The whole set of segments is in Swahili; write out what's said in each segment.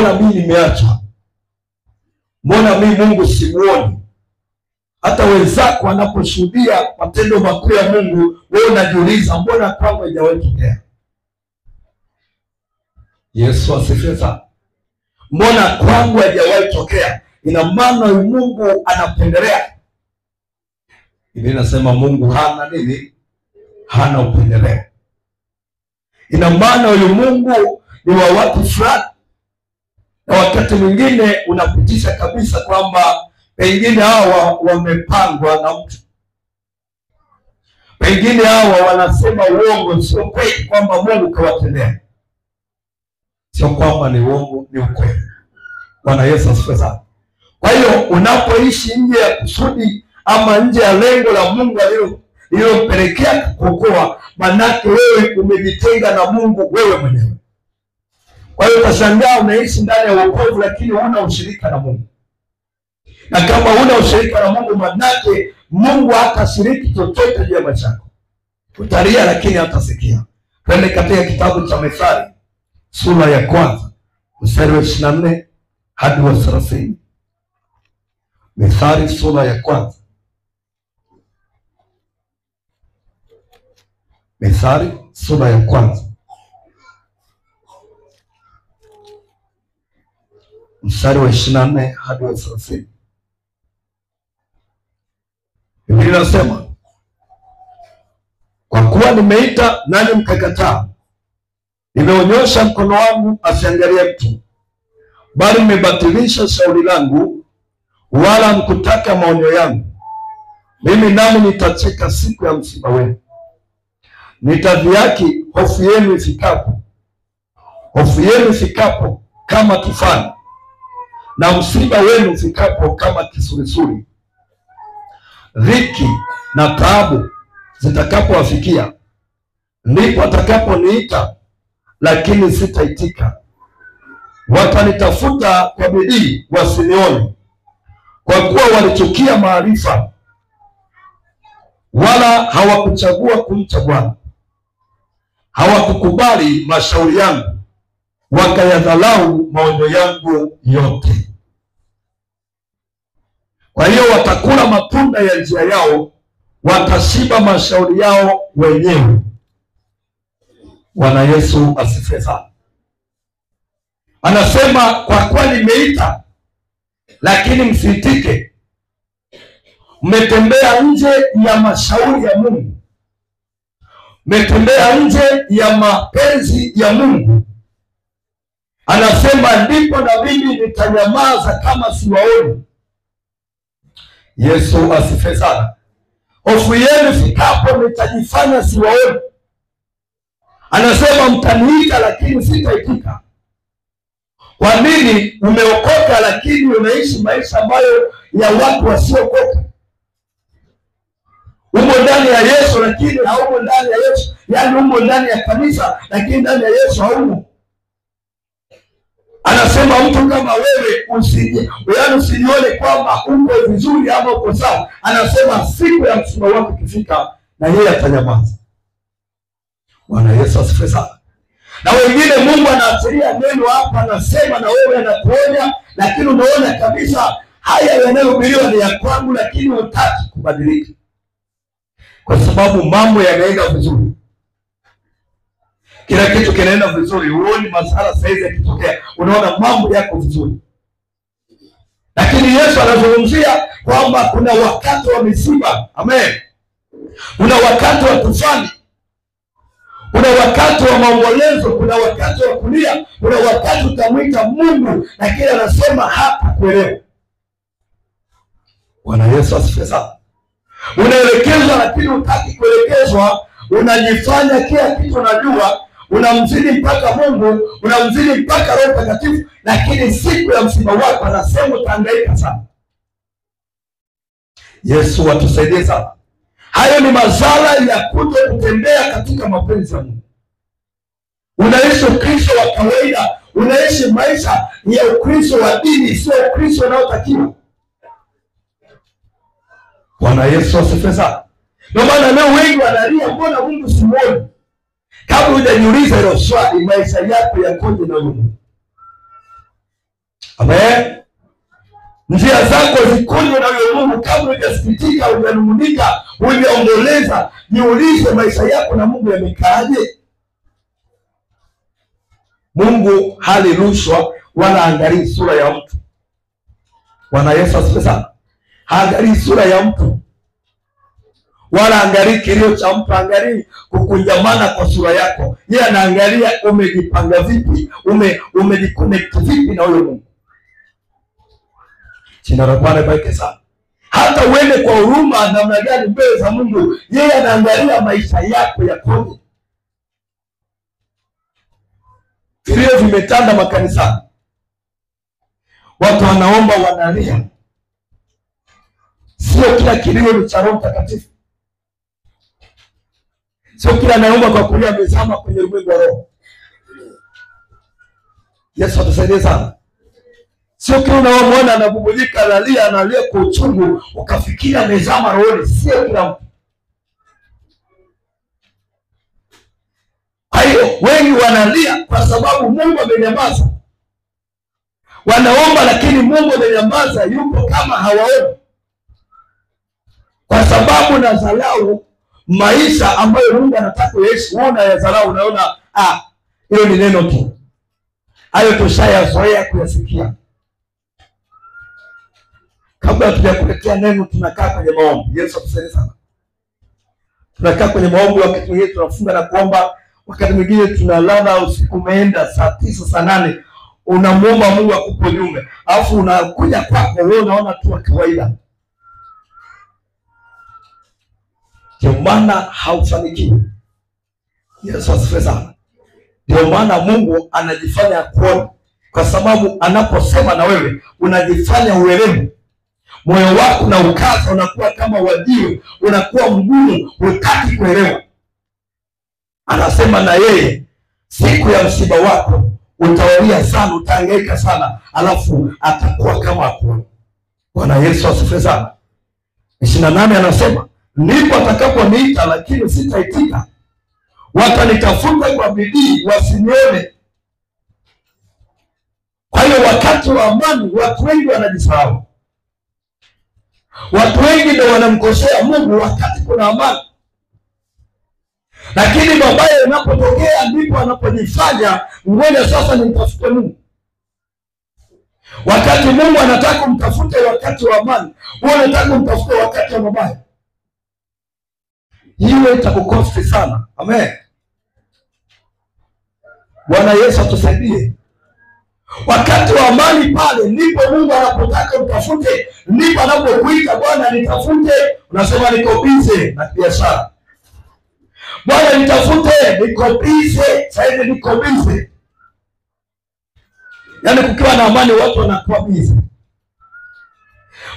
mbona mimi nimeacha? Mbona mimi Mungu simuoni? Hata wenzako wanaposhuhudia matendo makuu ya Mungu, wewe unajiuliza mbona kwangu haijawahi kutokea? Yesu asifiwe sana. Mbona kwangu haijawahi kutokea? Ina maana Mungu anapendelea. Biblia inasema Mungu hana nini? Hana upendeleo. Ina maana huyu Mungu ni wa watu fulani, na wakati mwingine unapitisha kabisa kwamba pengine hawa wamepangwa na mtu, pengine hawa wanasema uongo, sio kweli kwamba Mungu kawatendea. Sio kwamba ni uongo, ni ukweli. Bwana Yesu asifiwe sana. Kwa hiyo unapoishi nje ya kusudi ama nje ya lengo la Mungu alilompelekea kukuokoa, manake wewe umejitenga na Mungu wewe mwenyewe. Kwa hiyo utashangaa unaishi ndani ya wokovu lakini huna ushirika na Mungu. Na kama huna ushirika na Mungu, manake Mungu hatashiriki chochote juu ya maisha yako. Utalia lakini hatasikia. Twende katika kitabu cha Mithali sura ya 1 mstari wa 24 hadi wa 30. Mithali sura ya 1. Mithali sura ya 1 mstari wa 24 hadi wa 30. Biblia inasema, kwa kuwa nimeita nanyi mkakataa, nimeonyosha mkono wangu asiangalie mtu, bali mmebatilisha shauri langu, wala mkutaka maonyo yangu. Mimi nami nitacheka siku ya msiba wenu, nitadhihaki hofu yenu ifikapo. Hofu yenu ifikapo kama tufani, na msiba wenu ifikapo kama kisulisuli. Dhiki na taabu zitakapowafikia, ndipo atakaponiita, lakini sitaitika. Watanitafuta kwa bidii, wasinione, kwa kuwa walichukia maarifa, wala hawakuchagua kumcha Bwana. Hawakukubali mashauri yangu, wakayadhalau maonyo yangu yote. Kwa hiyo watakula matunda ya njia yao, watashiba mashauri yao wenyewe. Bwana Yesu asifiwe sana. Anasema kwa kuwa nimeita lakini msiitike, mmetembea nje ya mashauri ya Mungu, mmetembea nje ya mapenzi ya Mungu. Anasema ndipo na mimi nitanyamaza kama siwaoni. Yesu asifiwe sana. Hofu yenu fikapo nitajifanya siwaoni. Anasema mtaniita lakini sitaitika. Kwa nini? Umeokoka lakini unaishi maisha ambayo ya watu wasiokoka. Umo ndani ya Yesu lakini haumo ndani ya Yesu. Yaani umo ndani ya kanisa lakini ndani ya Yesu haumo. Anasema mtu kama wewe usinione kwamba uko vizuri ama uko sawa. Anasema siku ya msiba wako ikifika, na yeye atanyamaza. Bwana Yesu asifiwe sana. Na wengine Mungu anaachilia neno hapa, anasema na wewe anakuonya, lakini unaona kabisa haya yanayohubiriwa ni ya kwangu, lakini hutaki kubadilika. Kwa sababu mambo yanaenda vizuri. Kila kitu kinaenda vizuri, huoni masala saizi yakitokea, unaona mambo yako vizuri. Lakini Yesu anazungumzia kwamba kuna wakati wa misiba. Amen. Kuna wakati wa tufani, kuna wakati wa maombolezo, kuna wakati wa kulia, kuna wakati utamwita Mungu, lakini anasema hapa kuelewa. Bwana Yesu asifiwe sana. Unaelekezwa lakini hutaki kuelekezwa, unajifanya kila kitu unajua, unamzidi mpaka Mungu, unamzidi mpaka Roho Mtakatifu, lakini siku ya msiba wako anasema utahangaika sana. Yesu atusaidie sana. Hayo ni madhara ya kuto kutembea katika mapenzi ya Mungu. Unaishi Ukristo wa kawaida, unaishi maisha ya Ukristo wa dini, sio Ukristo unaotakiwa. Bwana Yesu asifiwe sana. Ndio maana leo wengi wanalia, mbona Mungu simuoni? Kabla hujajiuliza hilo swali, maisha yako yakoje na Mungu? Amen. Njia zako zikoje na wewe Mungu? Kama hujasikitika, hujanung'unika, hujaomboleza, jiulize maisha yako na Mungu yamekaaje? Mungu hali rushwa wala angalii sura ya mtu. Bwana Yesu asifiwe sana. Haangalii sura ya mtu wala angalii kilio cha mtu, angalii kukunjamana kwa sura yako. Yeye anaangalia umejipanga vipi, umejiconnect vipi na huyo Mungu. Jina la Bwana libarikiwe sana. Hata uende kwa huruma namna gani mbele za Mungu, yeye anaangalia maisha yako yakoje. Vilio vimetanda makanisani, watu wanaomba, wanalia. Sio kila kilio ni cha Roho Mtakatifu. Sio kila anaomba kwa kulia amezama kwenye ulimwengu wa roho. Yesu atusaidie sana. Sio kila unaomwona anabubulika, analia kwa uchungu ukafikiria amezama rohoni. Sio kila mtu. Kwa hiyo wengi wanalia kwa sababu Mungu amenyamaza. Wanaomba lakini Mungu amenyamaza, yupo kama hawaoni. Kwa sababu na dharau maisha ambayo Mungu anataka uishi, unaona ya dharau, unaona hilo ni neno tu. Hayo tushayazoea kuyasikia. Kabla tujakuletea neno, tunakaa kwenye maombi. Yesu atusaidie sana. Tunakaa kwenye maombi, wakati mwingine tunafunga na kuomba, wakati mwingine tunalala usiku umeenda saa 9 saa 8, unamuomba Mungu akupe ujumbe, alafu unakuja kwako wewe unaona tu kawaida. Ndio maana haufanikiwi. Yesu asifiwe sana. Ndio maana Mungu anajifanya kuona, kwa sababu anaposema na wewe unajifanya uelewe. Moyo wako na ukaza, unakuwa kama wajiwe, unakuwa mgumu, hutaki kuelewa. Anasema na yeye siku ya msiba wako utalia sana, utahangaika sana, alafu atakuwa kama hakuoni. Bwana Yesu asifiwe sana. 28 anasema, ndipo atakaponiita lakini sitaitika, watanitafuta kwa bidii wasinione. Kwa hiyo wakati wa amani watu wengi wanajisahau. Watu wengi ndio wanamkosea Mungu wakati kuna amani. Lakini mabaya yanapotokea ndipo anapojifanya ngoja sasa nimtafute Mungu. Wakati Mungu anataka umtafute wakati wa amani, wewe unataka umtafute wakati wa mabaya. Hiyo itakukosti sana. Amen. Bwana Yesu atusaidie. Wakati wa amani pale ndipo Mungu anapotaka umtafute, ndipo anapokuita, Bwana nitafute, unasema niko busy na biashara. Bwana nitafute, niko busy, sasa niko busy. Yaani kukiwa na amani watu wanakuwa busy.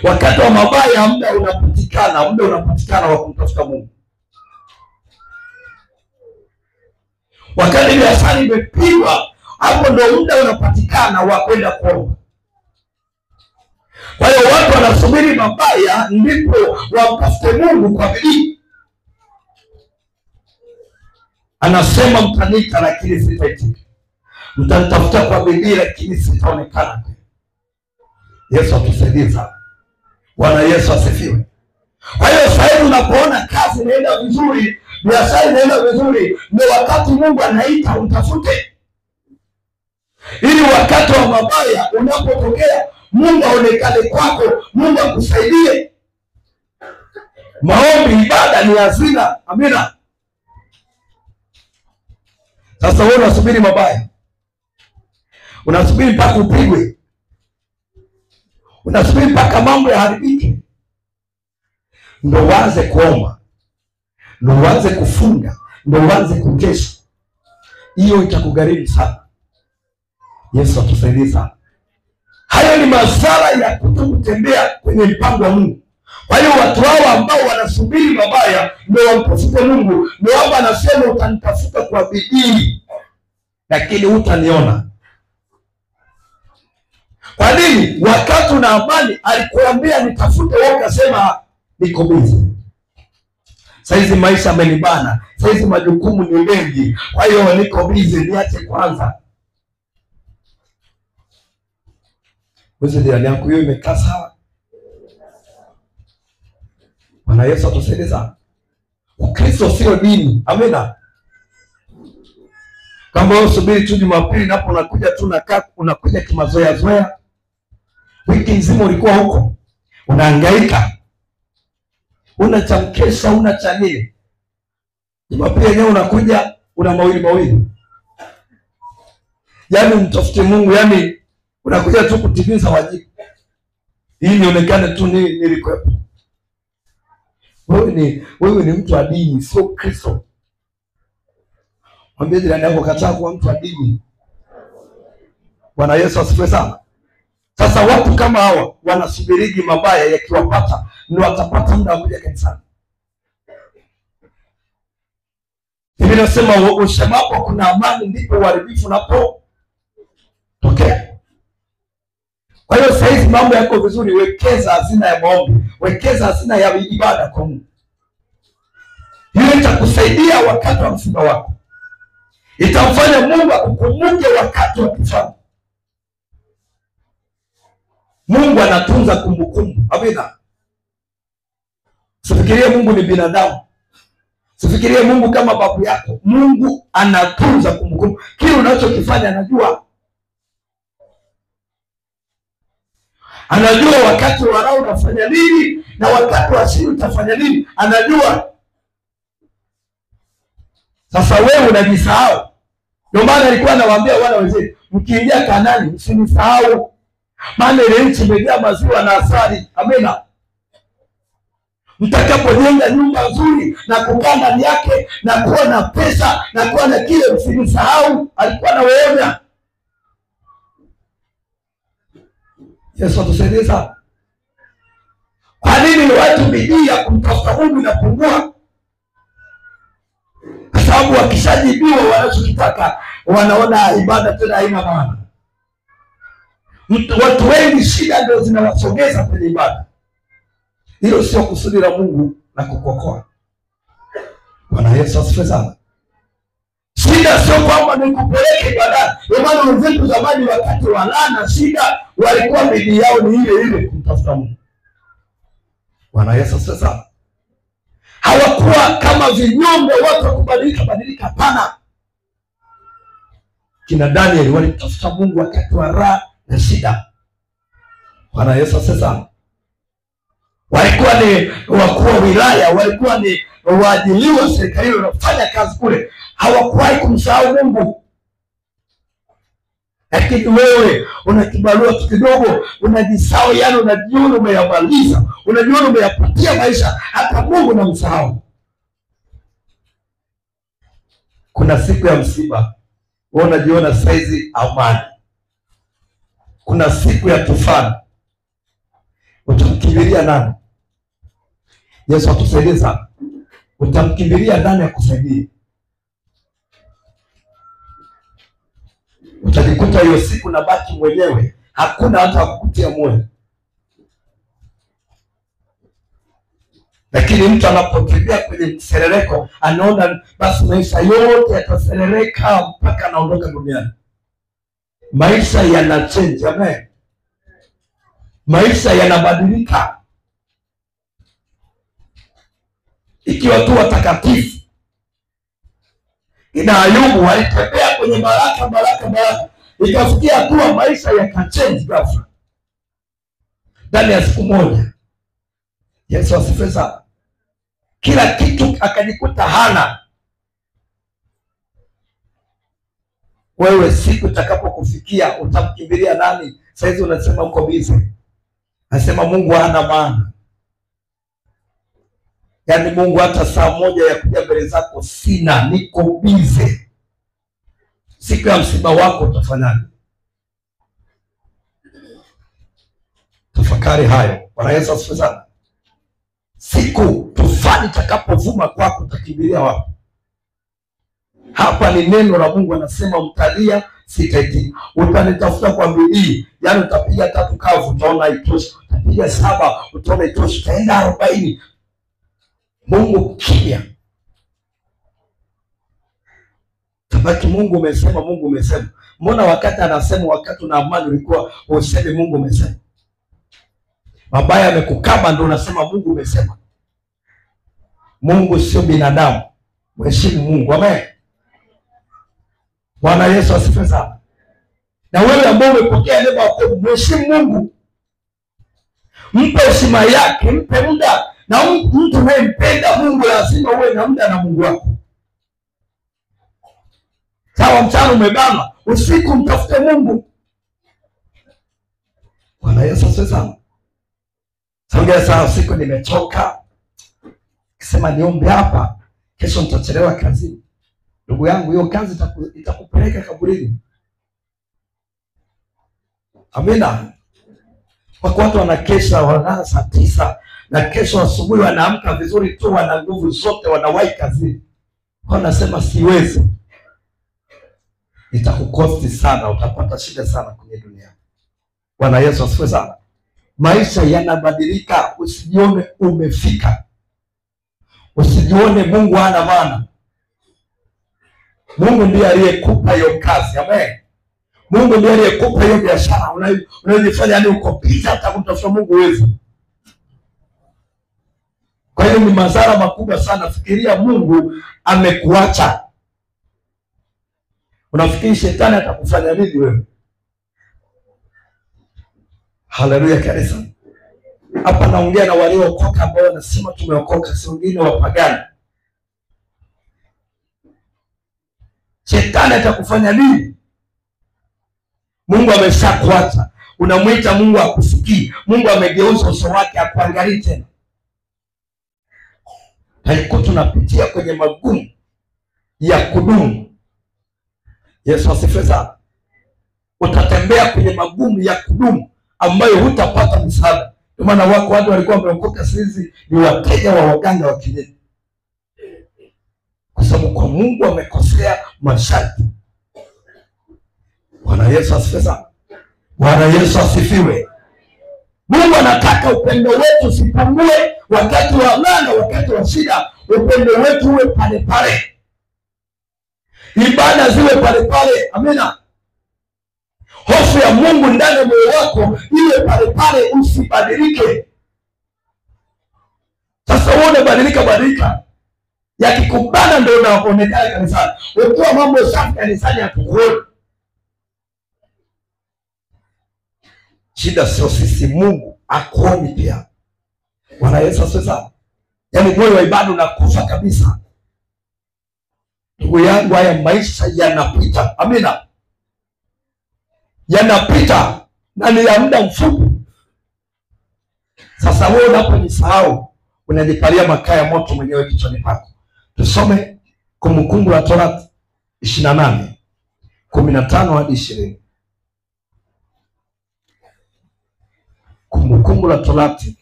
Wakati wa mabaya muda unapatikana wa kumtafuta Mungu. Wakati biashara imepigwa, hapo ndio muda unapatikana wa kwenda kuomba. Kwa hiyo watu wanasubiri mabaya ndipo wamtafute Mungu kwa bidii. Anasema mtaniita lakini sitaitika, mtanitafuta kwa bidii lakini sitaonekana. Yesu atusaidie sana. Bwana Yesu asifiwe. Kwa hiyo sasa unapoona kazi inaenda vizuri, biashara inaenda vizuri, ndio wakati Mungu anaita umtafute. Ili wakati wa mabaya unapotokea, Mungu aonekane kwako, Mungu akusaidie. Maombi, ibada ni hazina. Amina. Sasa wewe unasubiri mabaya, unasubiri mpaka upigwe, unasubiri mpaka mambo yaharibike, ndio uanze kuomba, ndio uanze kufunga, ndio uanze kukesha. Hiyo itakugharimu sana. Yesu atusaidie sana. Hayo ni madhara ya kutotembea kwenye mpango wa Mungu. Kwa hiyo watu hao ambao wanasubiri mabaya ndio wamtafute Mungu, ndio hapa anasema utanitafuta kwa bidii lakini hutaniona. Kwa nini? Wakati una amani alikuambia nitafute, wewe ukasema niko busy. Saizi maisha amenibana, saizi majukumu ni mengi, kwa hiyo niko busy, niache kwanza. Wewe jirani yako hiyo imekaa sawa? Bwana Yesu atusaidie sana. Ukristo sio dini. Amina. Kama wewe subiri tu Jumapili napo unakuja tu unakuja kimazoea zoea. Wiki nzima ulikuwa huko. Unahangaika. Una cha mkesha, una cha nini? Jumapili yenyewe unakuja una mawili. Yaani mtafute Mungu, yaani unakuja tu kutimiza wajibu. Hii nionekane tu nilikuwepo. Wewe ni mtu wa dini, sio Kristo. Mwambie jirani yako kataa kuwa mtu wa dini. Bwana Yesu asifiwe sana. Sasa watu kama hawa wanasubirigi mabaya yakiwapata ndio watapata muda wa kuja kanisani. Biblia inasema usemapo kuna amani ndipo uharibifu unapotokea. Kwa hiyo sasa hivi mambo yako vizuri, wekeza hazina ya maombi, wekeza hazina ya ibada kwa Mungu. Hiyo itakusaidia wakati wa msiba wako. Itamfanya Mungu akukumbuke wakati wa kifo. Mungu anatunza kumbukumbu. Amina. Sifikirie Mungu ni binadamu. Sifikirie Mungu kama babu yako. Mungu anatunza kumbukumbu. Kile unachokifanya anajua. Anajua wakati wa raha unafanya nini na wakati wa shida utafanya nini. Anajua. Sasa wewe unajisahau. Ndio maana alikuwa anawaambia wana wazee, mkiingia Kanaani msinisahau. Maana ile nchi imejaa maziwa na asali. Amina. Mtakapojenga nyumba nzuri na kukaa ndani yake na kuwa na pesa na kuwa na kile, msinisahau. Alikuwa anawaonya. Yesu atusaidie sana. Kwa nini watu bidii ya kumtafuta Mungu inapungua? Kwa sababu wakishajibiwa wanachokitaka wanaona ibada tena haina maana. Watu wengi shida ndio zinawasogeza kwenye ibada. Hilo sio kusudi la Mungu la kukuokoa. Bwana Yesu asifiwe sana. Shida sio kwamba nikupeleke ibadani. Kwa maana wenzetu zamani wakati wa laana shida walikuwa bidii yao ni ile kumtafuta Mungu. Bwana Yesu asifiwe sana. Hawakuwa kama vinyonge watu kubadilika hapana. Kina Daniel walitafuta Mungu wakati wa raha na shida. Bwana Yesu asifiwe sana. Walikuwa ni wakuu wa wilaya, walikuwa ni waajiliwa serikali wanafanya kazi kule. Hawakuwahi kumsahau Mungu. Lakini wewe una kibarua kidogo, unajisahau, yani unajiona umeyamaliza, unajiona umeyapatia maisha, hata Mungu unamsahau. Kuna siku ya msiba, wewe unajiona saizi amani. Kuna siku ya tufani, utamkimbilia nani? Yesu atusaidie sana. Utamkimbilia nani akusaidie? Utajikuta hiyo siku na baki mwenyewe, hakuna hata kukutia moyo. Lakini mtu anapotembea kwenye mserereko anaona basi maisha yote yataserereka mpaka anaondoka duniani. Maisha yana change, amen. Maisha yanabadilika. Ikiwa tu watakatifu. Ina Ayubu walitembea kwenye baraka. Ikafikia hatua maisha yakachange ghafla. Ndani ya siku moja. Yesu asifiwe sana. Kila kitu akajikuta hana. Wewe siku utakapokufikia utamkimbilia nani? Saizi unasema uko busy. Nasema Mungu hana maana. Yaani Mungu hata saa moja ya kuja mbele zako sina, niko busy. Siku ya msiba wako utafanyaje? Tafakari hayo. Bwana Yesu asifiwe sana. Siku tufani itakapovuma kwako utakimbilia wapi? Hapa ni neno la Mungu anasema mtalia sitaiti. Utanitafuta kwa bidii. Yaani utapiga 3 kavu utaona haitoshi. Utapiga 7 utaona haitoshi. Utaenda 40. Mungu kimya. Tabaki Mungu umesema. mbona wakati anasema, wakati una amani ulikuwa useme Mungu umesema? Mabaya amekukaba ndio unasema Mungu umesema. Mungu sio binadamu. Mheshimu Mungu. Amen. Bwana Yesu asifiwe sana. Na wewe ambao umepokea neema ya wokovu, mheshimu Mungu. Mpe heshima yake, mpe muda. Na mtu unayempenda Mungu lazima uwe na muda na Mungu wako. Sawa, mchana umebana, usiku mtafute Mungu. Bwana Yesu asifiwe sana. Sasa saa usiku nimechoka. Kisema niombe hapa, kesho nitachelewa kazini. Ndugu yangu, hiyo kazi itakupeleka kaburini. Amina. Wako watu wanakesha, wanalala saa 9 na kesho asubuhi wanaamka vizuri tu, wana nguvu zote, wanawahi kazini. Wanasema siwezi. Itakukosti sana, utapata shida sana kwenye dunia. Bwana Yesu asifiwe sana. Maisha yanabadilika, usijione umefika. Usijione Mungu hana maana. Mungu ndiye aliyekupa hiyo kazi. Amen. Mungu ndiye aliyekupa hiyo biashara. Unajifanya yani uko busy hata kutafuta Mungu wewe. Kwa hiyo ni madhara makubwa sana. Fikiria Mungu amekuacha. Unafikiri shetani atakufanya nini wewe? Haleluya kanisa. Hapa naongea na waliookoka ambao wanasema tumeokoka, si wengine wapagani. Shetani atakufanya nini? Mungu ameshakuacha. Unamwita Mungu akusikii. Mungu amegeuza uso wake akuangalie tena. Haiko tunapitia kwenye magumu ya kudumu. Yesu asifiwe sana. Utatembea kwenye magumu ya kudumu ambayo hutapata msaada. Kwa maana wako watu walikuwa wameokoka, sisi ni wateja wa waganga wa kienyeji. Kwa sababu kwa Mungu amekosea masharti. Bwana Yesu asifiwe sana. Bwana Yesu asifiwe. Mungu anataka upendo wetu usipungue wakati wa laana, wakati wa shida. Upendo wetu uwe pale pale. Ibada ziwe pale pale. Amina. Hofu ya Mungu ndani ya moyo wako iwe pale pale, usibadilike. Sasa wewe unabadilika. Yakikubana ndio unaonekana kanisani. Ukiwa mambo safi kanisani hatukuoni. Shida sio sisi, Mungu akuoni pia. Bwana Yesu asifiwe sana. Yaani moyo wa ibada unakufa kabisa. Ndugu yangu, haya maisha yanapita. Amina. Yanapita na ni ya muda mfupi. Sasa wewe unaponisahau, unanipalia makaa ya moto mwenyewe kichwani pako. Tusome Kumbukumbu la Torati 28:15 hadi 20. Kumbukumbu la Torati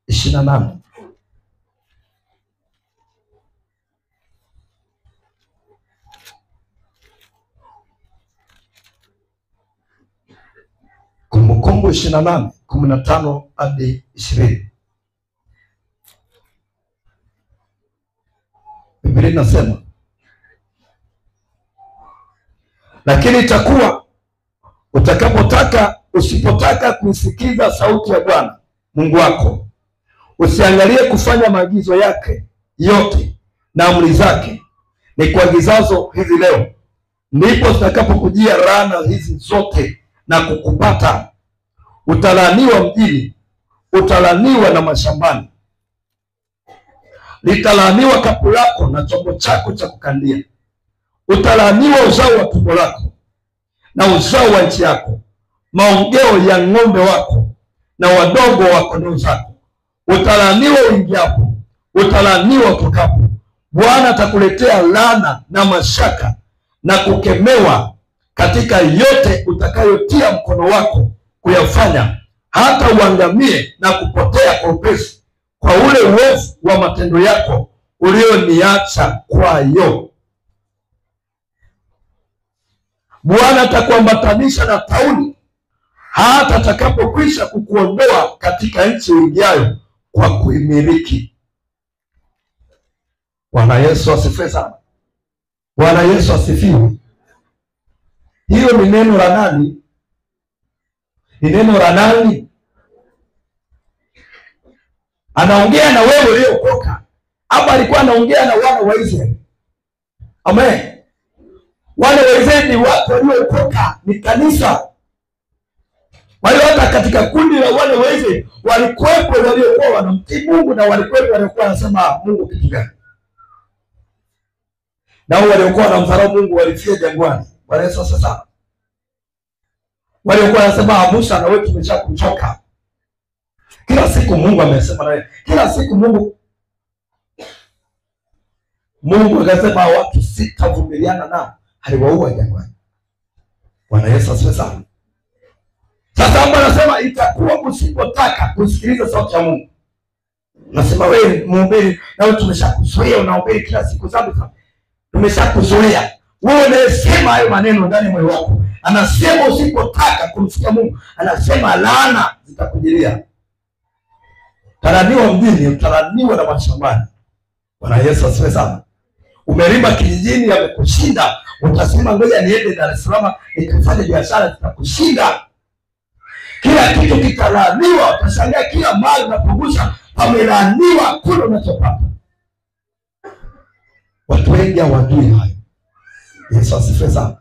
28. Kumbukumbu 28:15 hadi 20. Biblia inasema, lakini itakuwa usipotaka kusikiza sauti ya Bwana Mungu wako, usiangalie kufanya maagizo yake yote na amri zake ni kuagizazo hizi leo, ndipo zitakapokujia laana hizi zote na kukupata. Utalaaniwa mjini, utalaaniwa na mashambani. Litalaaniwa kapu lako na chombo chako cha kukandia. Utalaaniwa uzao wa tumbo lako na uzao wa nchi yako, maongeo ya ng'ombe wako na wadogo wa kondoo zako. Utalaaniwa uingiapo, utalaaniwa utokapo. Bwana atakuletea laana na mashaka na kukemewa katika yote utakayotia mkono wako kuyafanya, hata uangamie na kupotea kwa upesi kwa ule uovu wa matendo yako ulioniacha kwayo. Bwana atakuambatanisha na tauni hata atakapokwisha kukuondoa katika nchi uingiayo kwa kuimiliki. Bwana Yesu asifiwe sana. Bwana Yesu asifiwe. Hiyo ni neno la nani? Ni neno la nani? Anaongea na wewe uliokoka, ama alikuwa anaongea na wana wa Israeli? Amen. Wana wa Israeli ni watu waliokoka, ni kanisa. Kwa hiyo hata katika kundi la wana wa Israeli walikuwepo waliokuwa wanamtii Mungu, na walikuwepo waliokuwa wanasema Mungu kitu gani, na waliokuwa wanamdharau Mungu walifia jangwani. Bwana Yesu asifiwe. Waliokuwa wanasema Musa, na wewe tumeshakuchoka. Kila siku Mungu amesema na wewe. Kila siku Mungu akasema watu sitavumiliana nao, aliwaua jangwani. Bwana Yesu asifiwe. Sasa hapo anasema itakuwa usipotaka kusikiliza sauti ya Mungu. Nasema wewe mhubiri, na wewe tumeshakuzoea unahubiri kila siku zangu. Tumeshakuzoea. Wewe unasema hayo maneno ndani moyo wako. Anasema usipotaka kumsikia Mungu, anasema laana zitakujilia. Utalaniwa mjini, utalaniwa na mashambani. Bwana Yesu asifiwe sana. Umelima kijijini yamekushinda, utasema ngoja niende Dar es Salaam nikafanye biashara, zitakushinda. Kila kitu kitalaaniwa, utashangaa kila mahali unapogusa pamelaaniwa, kuna unachopata. Watu wengi hawajui hayo. Yesu asifiwe sana.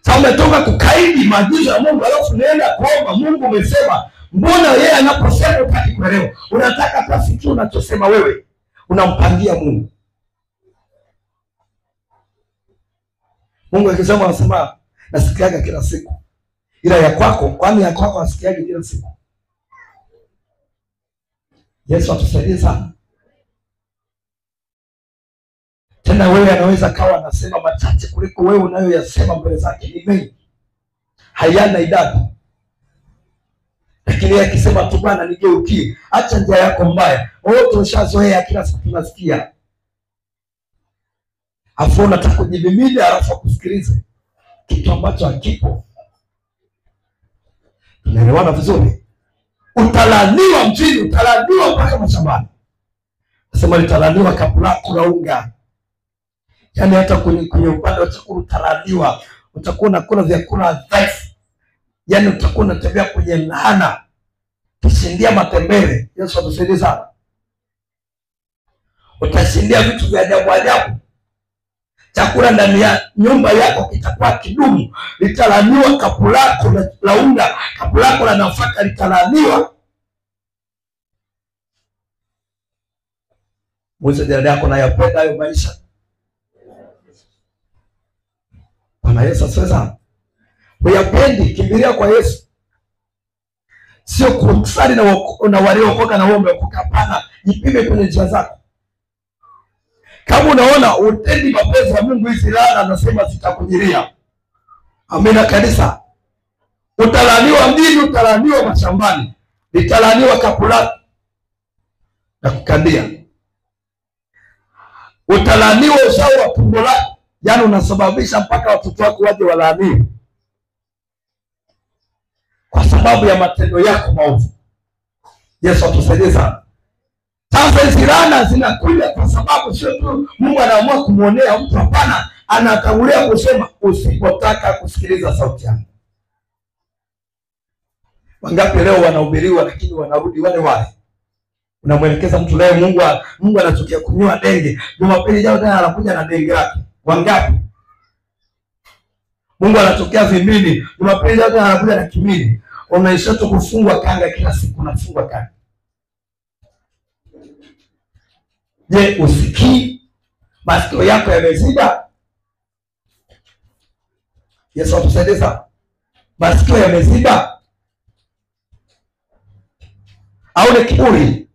Sasa umetoka kukaidi maagizo ya Mungu, alafu unaenda kuomba Mungu umesema. Mbona yeye anaposema utaki kuelewa? Unataka tafsiri unachosema wewe. Unampangia Mungu. Mungu akisema anasema nasikiaga kila siku. Ila ya kwako, kwani ya kwako asikiaga kila siku. Yesu atusaidie sana. Tena wewe anaweza kawa anasema machache kuliko wewe unayoyasema mbele zake ni mengi. Hayana idadi. Lakini yeye akisema tu Bwana nigeukie, acha njia yako mbaya. Wote ushazoea kila siku tunasikia. Afu unataka kujibimida alafu kusikilize kitu ambacho hakipo. Tunaelewana vizuri? Utalaniwa mjini, utalaniwa mpaka mashambani. Nasema utalaniwa kabla kula unga. Yaani hata kwenye upande wa chakula utalaniwa. Utakuwa unakula vyakula dhaifu. Yaani utakuwa unatembea kwenye laana. Kishindia matembele. Yesu atusaidie sana. Utashindia vitu vya ajabu ajabu. Chakula ndani ya nyumba yako kitakuwa kidumu. Litalaniwa kapu lako la unga, kapu lako la nafaka litalaniwa. Mwisho jirani yako na yapenda hayo maisha. Bwana Yesu asifiwe sana. Uyapendi, kimbilia kwa Yesu. Sio kusali na waliokoka na uombe kukaa, hapana. Jipime kwenye njia zako. Kama unaona utendi mapenzi ya Mungu, hizi laana anasema zitakujilia. Amina kanisa. Utalaniwa mjini, utalaniwa mashambani. Litalaniwa kapu lako na kukandia. Utalaniwa uzao wa tumbo lako. Yaani unasababisha mpaka watoto wako waje walaaniwe. Kwa sababu ya matendo yako maovu. Yesu atusaidie sana. Sasa hizi laana zinakuja kwa sababu sio tu Mungu anaamua kumuonea mtu, hapana, anatangulia kusema usipotaka kusikiliza sauti yangu. Wangapi leo wanahubiriwa lakini wanarudi wale wale. Unamwelekeza mtu leo Mungu anachukia kunywa denge. Jumapili jao tena anakuja na denge lake. Wangapi? Mungu anatokea vimini. Jumapili jao tena anakuja na kimini. Unaisha tu kufungwa kanga kila siku, unafungwa kanga. Je, usikii? Masikio yako yameziba? Yesu atusaidie sana. Masikio yameziba? Au ni kiburi?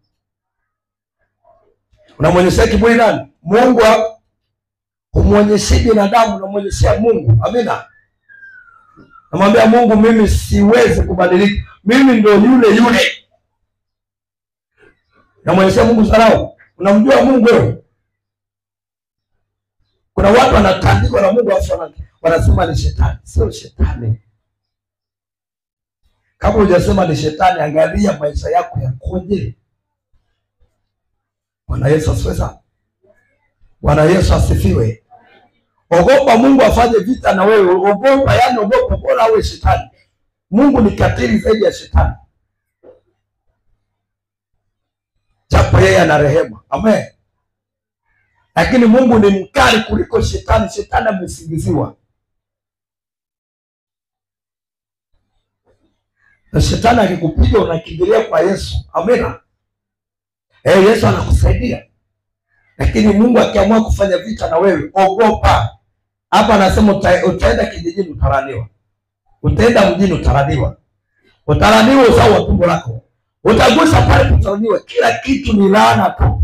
Unamwonyesha kiburi nani? Mungu. Kumwonyesha binadamu unamwonyesha Mungu. Amina. Namwambia Mungu mimi siwezi kubadilika. Mimi ndio yule. Namwonyesha Mungu sarau. Unamjua Mungu wewe? Kuna watu wanatandikwa na Mungu afu wanasema ni shetani. Sio shetani. Kama hujasema ni shetani, angalia maisha yako yakoje. Bwana Yesu asifiwe sana. Bwana Yesu asifiwe. Ogopa Mungu afanye vita na wewe. Ogopa, yani ogopa, bora awe shetani. Mungu ni katili zaidi ya shetani, japo yeye ana rehema. Amen. Lakini Mungu ni mkali kuliko shetani. Shetani amesingiziwa na shetani akikupiga unakimbilia kwa Yesu. Amen. Yesu anakusaidia. Lakini Mungu akiamua kufanya vita na wewe, ogopa. Hapa anasema utaenda kijijini utaraniwa. Utaenda mjini utaraniwa. Utaraniwa usawa wa tumbo lako. Utagusa pale utaraniwa. Kila kitu ni laana tu.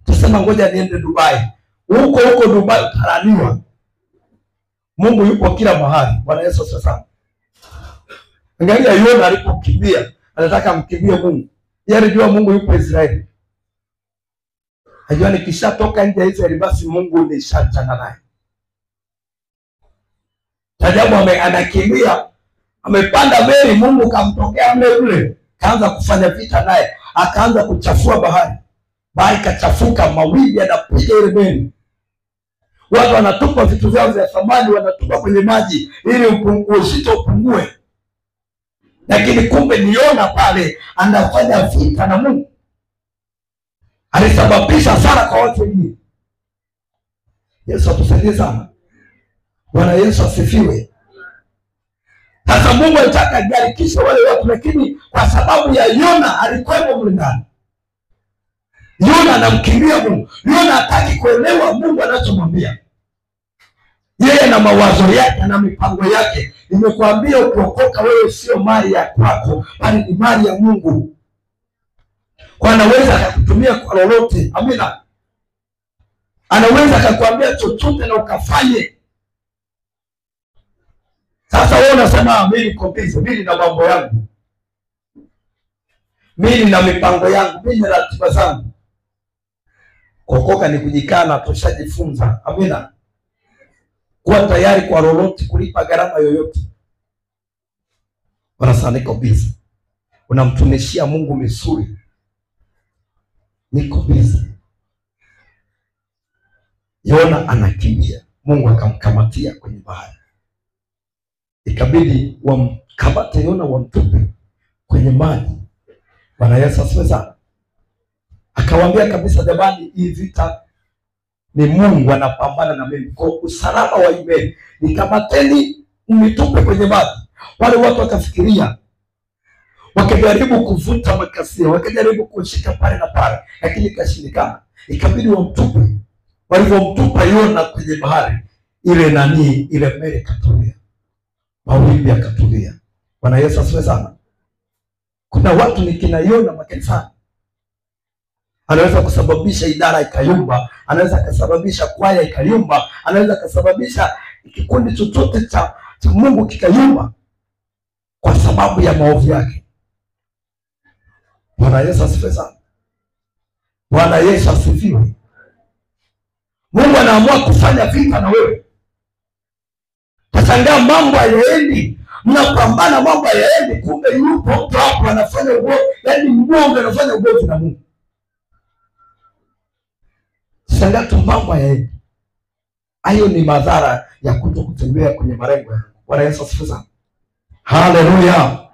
Tusema ngoja niende Dubai. Huko Dubai utaraniwa. Mungu yupo kila mahali. Bwana Yesu asifiwe sana. Angalia Yona alipokimbia, anataka mkimbie Mungu. Yeye alijua Mungu yupo Israeli. Hajua nikishatoka nje ya Israeli basi Mungu nishachana naye. Tajabu anakimbia, amepanda meli, Mungu kamtokea mle, kaanza kufanya vita naye, akaanza kuchafua bahari. Bahari kachafuka, mawimbi yanapiga ile meli. Watu wanatupa vitu vyao vya thamani, wanatupa kwenye maji ili uzito upungue. Lakini kumbe niona pale anafanya vita na Mungu. Alisababisha hasara kwa watu wengine. Yesu atusaidie sana. Bwana Yesu asifiwe. Sasa Mungu alitaka agarikishe wale watu, lakini kwa sababu ya Yona alikuwa mle ndani. Yona anamkimbia Mungu. Yona hataki kuelewa Mungu anachomwambia. Yeye na mawazo yake na mipango yake. Nimekuambia ukiokoka wewe sio mali ya kwako, bali ni mali ya Mungu. Kwa anaweza akakutumia kwa lolote. Amina. Anaweza akakwambia chochote na ukafanye. Sasa wewe unasema mimi niko busy, mimi na mambo yangu. Mimi na mipango yangu, mimi na ratiba zangu. Kuokoka ni kujikana, tushajifunza. Amina. Kuwa tayari kwa lolote, kulipa gharama yoyote. Wanasema niko busy. Unamtunishia Mungu misuri. Niko busy. Yona anakimbia, Mungu akamkamatia kwenye bahari. Ikabidi wamkamate Yona wamtupe kwenye maji. Bwana Yesu asifiwe sana. Akawaambia kabisa, jamani, hii vita ni Mungu anapambana na mimi. Kwa usalama wa imani nikamateni mnitupe kwenye maji. Wale watu wakafikiria, wakajaribu kuvuta makasia, wakajaribu kushika pale na pale, lakini ikashindikana. Ikabidi wamtupe. Walipomtupa Yona kwenye bahari, ile meli katulia. Mawimbi yakatulia. Bwana Yesu asifiwe sana. Kuna watu ni kina Yona makanisani. Anaweza kusababisha idara ikayumba, anaweza kusababisha kwaya ikayumba, anaweza kusababisha kikundi chochote cha Mungu kikayumba kwa sababu ya maovu yake. Bwana Yesu asifiwe sana. Bwana Yesu asifiwe. Mungu anaamua kufanya vita na wewe. Tashangaa mambo hayaendi, mnapambana mambo hayaendi, kumbe yupo mtu hapo anafanya uovu, yaani Mungu anafanya uovu na Mungu. Tashangaa tu mambo hayaendi. Hayo ni madhara ya kutokutembea kwenye malengo yako. Bwana Yesu asifiwe sana. Haleluya.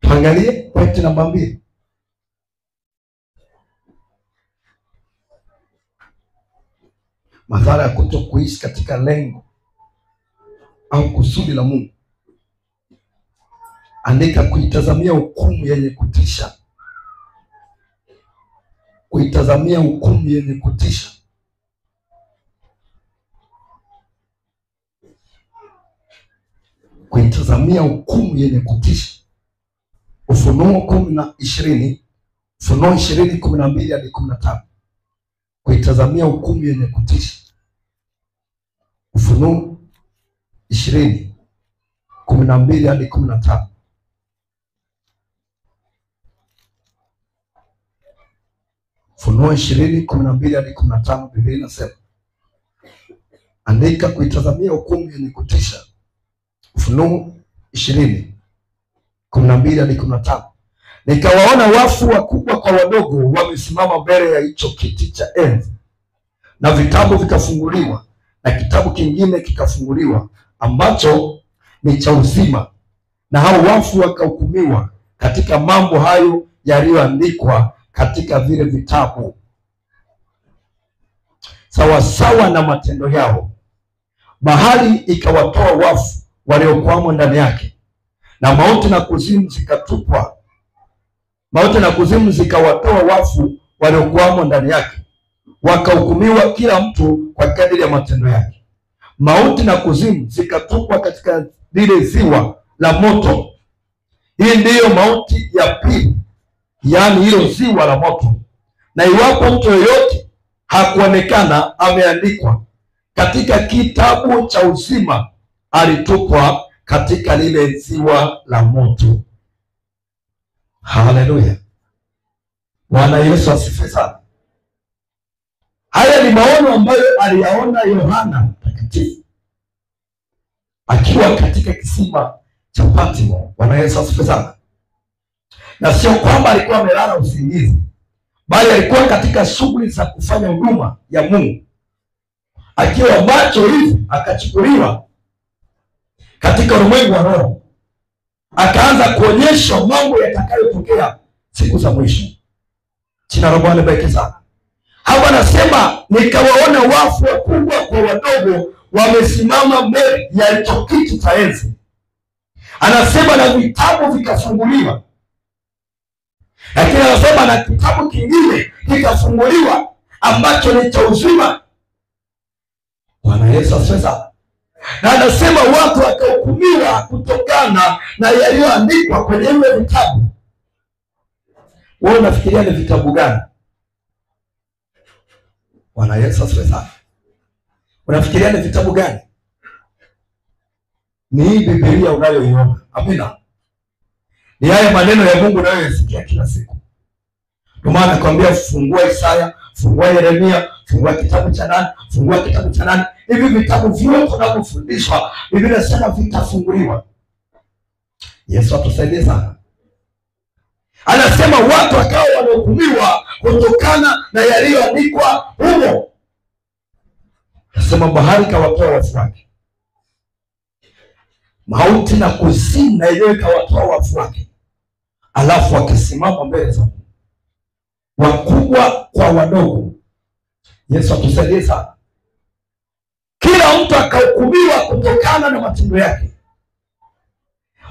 Tuangalie pointi namba 2. Madhara ya kutokuishi katika lengo au kusudi la Mungu. Andika, kuitazamia hukumu yenye kutisha. Kuitazamia hukumu yenye kutisha. Kuitazamia hukumu yenye kutisha. Ufunuo 10:20. Ufunuo 20:12 hadi 15. Kuitazamia hukumu yenye kutisha. Ufunuo 20:12 hadi 15. Ufunuo 20:12 hadi 15, Biblia inasema. Andika, kuitazamia hukumu yenye kutisha. Ufunuo 20:12 hadi 15. Nikawaona wafu wakubwa kwa wadogo wamesimama mbele ya hicho kiti cha enzi, na vitabu vikafunguliwa, na kitabu kingine kikafunguliwa ambacho ni cha uzima, na hao wafu wakahukumiwa katika mambo hayo yaliyoandikwa katika vile vitabu, sawasawa na matendo yao. Bahari ikawatoa wafu waliokuwamo ndani yake, na mauti na kuzimu zikatupwa. Mauti na kuzimu zikawatoa wafu waliokuwamo ndani yake, wakahukumiwa kila mtu kwa kadiri ya matendo yake. Mauti na kuzimu zikatupwa katika lile ziwa la moto. Hii ndiyo mauti ya pili, yaani hilo ziwa la moto. Na iwapo mtu yoyote hakuonekana ameandikwa katika kitabu cha uzima, alitupwa katika lile ziwa la moto. Haleluya, Bwana Yesu asifiwe sana. Haya ni maono ambayo aliyaona Yohana Mtakatifu akiwa katika kisima cha Patmo. Bwana Yesu asifiwe sana. Na sio kwamba alikuwa amelala usingizi, bali alikuwa katika shughuli za kufanya huduma ya Mungu. Akiwa macho hivi, akachukuliwa katika ulimwengu wa roho, akaanza kuonyesha mambo yatakayotokea siku za mwisho. Jina la Bwana libarikiwe sana. Hapa anasema nikawaona wafu wakubwa kwa wadogo wamesimama mbele ya hicho kiti cha enzi. Anasema na vitabu vikafunguliwa, lakini anasema na kitabu kingine kikafunguliwa ambacho ni cha uzima. Bwana Yesu asifiwe sana. Na anasema watu wakahukumiwa kutokana na yaliyoandikwa kwenye hivyo vitabu. Wewe unafikiria ni vitabu gani? Bwana Yesu asifiwe sana. Unafikiria ni vitabu gani? Ni hii Biblia unayoiona. Amina. Ni haya maneno ya Mungu unayoyasikia kila siku. Ndio maana nakwambia fungua Isaya, fungua Yeremia, fungua kitabu cha nani, fungua kitabu cha nani. Hivi vitabu vyote tunavyofundishwa, Biblia inasema vitafunguliwa. Yesu atusaidie sana. Anasema watu wakao wanahukumiwa kutokana na yaliyoandikwa humo. Anasema bahari kawatoa wafu wake, mauti na kuzimu na yenyewe kawatoa wafu wake, alafu wakasimama mbele za Mungu, wakubwa kwa wadogo. Yesu atusaidie sana. Kila mtu akahukumiwa kutokana na matendo yake.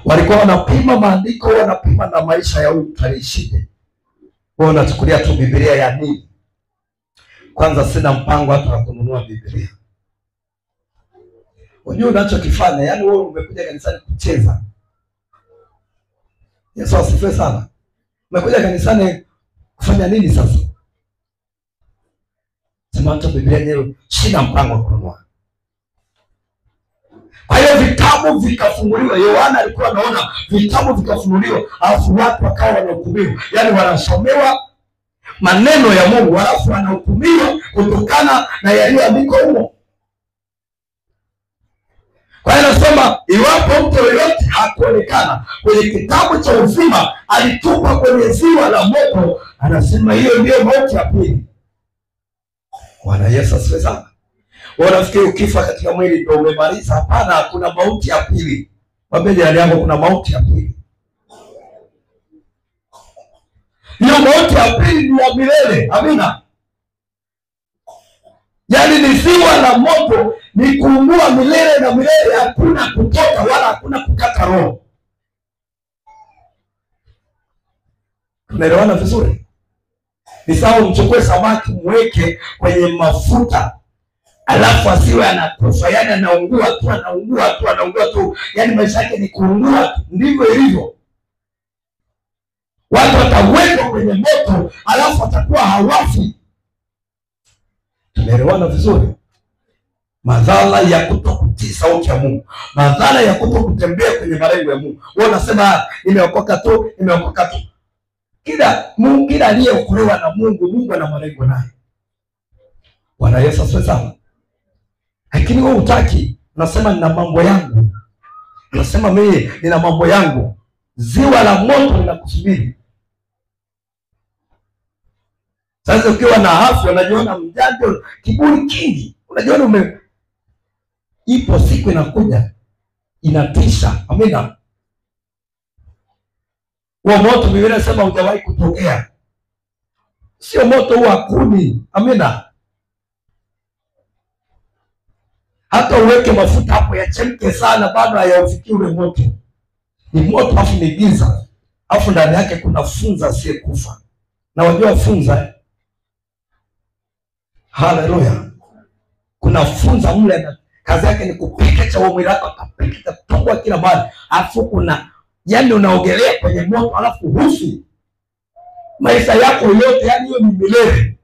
Walikuwa wanapima maandiko, wanapima na maisha ya huyu mtu aliyeshinde. Wewe unachukulia tu Biblia ya nini? Kwanza sina mpango hata wa kununua Biblia. Unajua unachokifanya, yaani wewe umekuja kanisani kucheza. Yesu asifiwe sana. Umekuja kanisani kufanya nini sasa? Sema hata Biblia yenyewe sina mpango wa kununua. Kwa hiyo vitabu vikafunguliwa. Yohana alikuwa anaona vitabu vikafunguliwa, alafu watu wakawa wanahukumiwa. Yaani wanasomewa maneno ya Mungu, alafu wanahukumiwa kutokana na yaliyoandikwa humo. Kwa hiyo anasema iwapo mtu yoyote hakuonekana kwenye kitabu cha uzima, alitupwa kwenye ziwa la moto. Anasema hiyo ndio mauti ya pili. Bwana Yesu asifiwe sana. Unafikiri ukifa katika mwili ndio umemaliza? Hapana, kuna mauti ya pili. Mwambie jirani yako kuna mauti ya pili. Hiyo mauti ya pili ni ya milele. Amina. Yaani ni ziwa la moto, ni kuungua milele na milele, hakuna kutoka wala hakuna kukata roho. Tunaelewana vizuri? Ni sawa mchukue samaki mweke kwenye mafuta, alafu asiwe anakufa, yaani anaungua tu, anaungua tu, anaungua tu. Yaani maisha yake ni kuungua tu. Ndivyo ilivyo. Watu watawekwa kwenye moto, alafu watakuwa hawafi. Tunaelewana vizuri? Madhara ya kutokutii sauti ya Mungu, madhara ya kutokutembea kwenye malengo ya Mungu. Wewe unasema nimeokoka tu, nimeokoka tu. Kila aliyeokolewa na Mungu ana malengo naye. Bwana Yesu asifiwe sana. Lakini wewe hutaki, unasema nina mambo yangu. Unasema mimi nina mambo yangu. Ziwa la moto linakusubiri. Sasa ukiwa na afya unajiona mjanja, kiburi kingi, unajiona ipo siku inakuja inatisha. Amina. Huo moto Biblia inasema hujawahi kutokea. Sio moto huwa kuni. Amina. Hata uweke mafuta hapo yachemke sana, bado hayaufikii ule moto. Ni moto afu ni giza, afu ndani yake kuna funza asiyekufa. Na wajua funza? Haleluya. Kuna funza mle na kazi yake ni kupikecha mwili wako, akapikecha tumbo kila mahali. Afu kuna yani unaogelea kwenye moto alafu hufi. Maisha yako yote yani hiyo ni milele.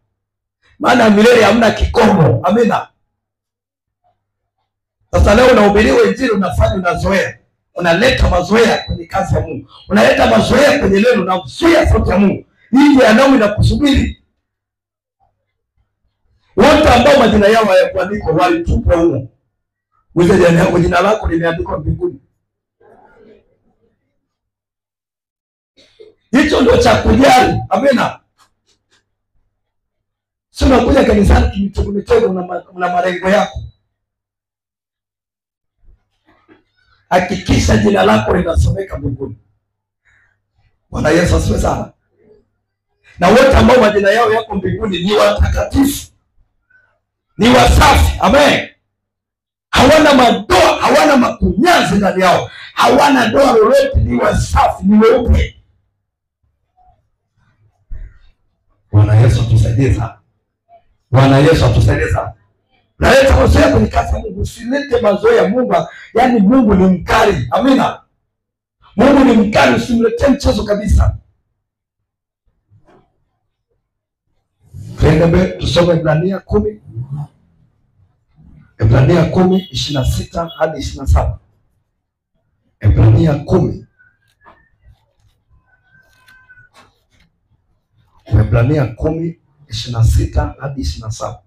Maana milele hamna kikomo. Amina. Sasa leo unahubiriwa injili, unafanya unazoea. Unaleta mazoea kwenye kazi ya Mungu. Unaleta mazoea kwenye neno, unazuia sauti ya Mungu. Hii ya nao inakusubiri. Wote ambao majina yao hayakuandikwa walitupwa huko. Wewe jina lako, jina lako limeandikwa mbinguni. Hicho ndio cha kujali. Amina. Sio unakuja kanisani kimitukumitego na malengo yako. Hakikisha jina lako linasomeka mbinguni. Bwana Yesu asifiwe sana. Na wote ambao majina yao yako mbinguni ni watakatifu, ni wasafi. Amen. Hawana madoa, hawana makunyanzi ndani yao, hawana doa lolote, ni wasafi, ni weupe. Bwana Yesu atusaidie sana. Bwana Yesu atusaidie sana. Naleta mazoea kwenye kazi ya Mungu. Usilete mazoea ya Mungu. Yaani Mungu ni mkali. Amina. Mungu ni mkali, usimletee mchezo kabisa. Twende mbele tusome Ibrania 10. Ibrania 10:26 hadi 27. Ibrania 10. Ibrania 10:26 hadi 27.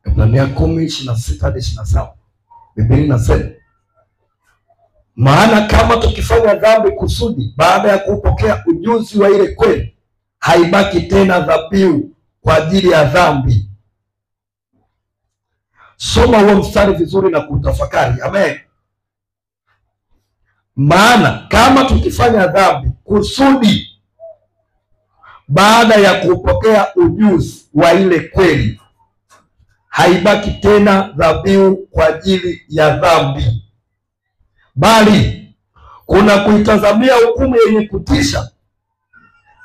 Ibrania 10:26 hadi 27. Biblia inasema, maana kama tukifanya dhambi kusudi baada ya kupokea ujuzi wa ile kweli, haibaki tena dhabihu kwa ajili ya dhambi. Soma huo mstari vizuri na kutafakari. Amen. Maana kama tukifanya dhambi kusudi baada ya kupokea ujuzi wa ile kweli, haibaki tena dhabihu kwa ajili ya dhambi, bali kuna kuitazamia hukumu yenye kutisha